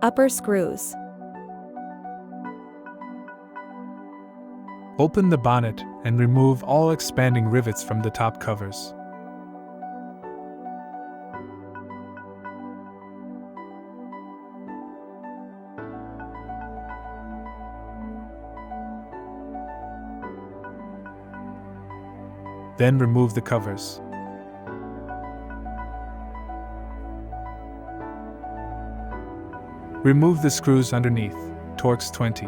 Upper screws. Open the bonnet and remove all expanding rivets from the top covers. Then remove the covers. Remove the screws underneath, Torx 20.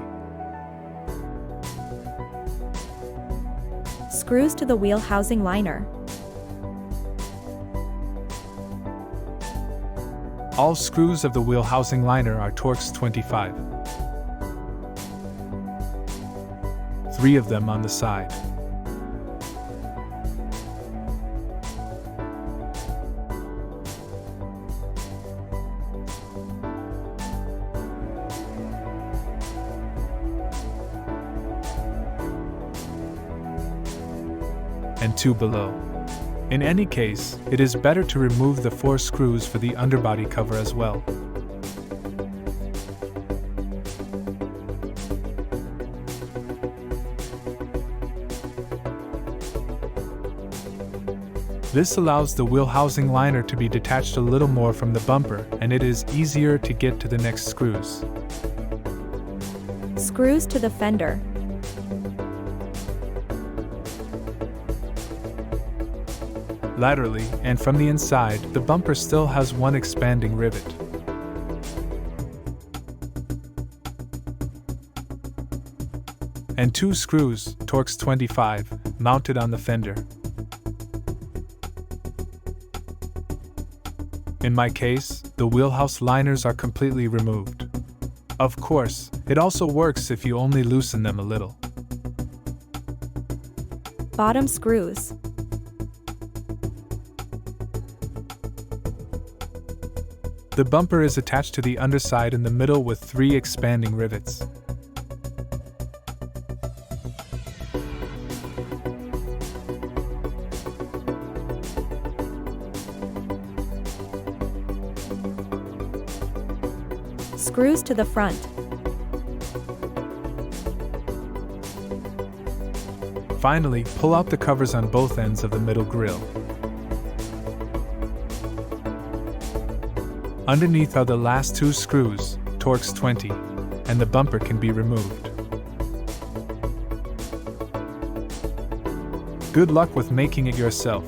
Screws to the wheel housing liner. All screws of the wheel housing liner are Torx 25. 3 of them on the side. And 2 below. In any case, it is better to remove the 4 screws for the underbody cover as well. This allows the wheel housing liner to be detached a little more from the bumper, and it is easier to get to the next screws. Screws to the fender. Laterally, and from the inside, the bumper still has 1 expanding rivet. And 2 screws, Torx 25, mounted on the fender. In my case, the wheelhouse liners are completely removed. Of course, it also works if you only loosen them a little. Bottom screws. The bumper is attached to the underside in the middle with 3 expanding rivets. Screws to the front. Finally, pull out the covers on both ends of the middle grille. Underneath are the last 2 screws, Torx 20, and the bumper can be removed. Good luck with making it yourself.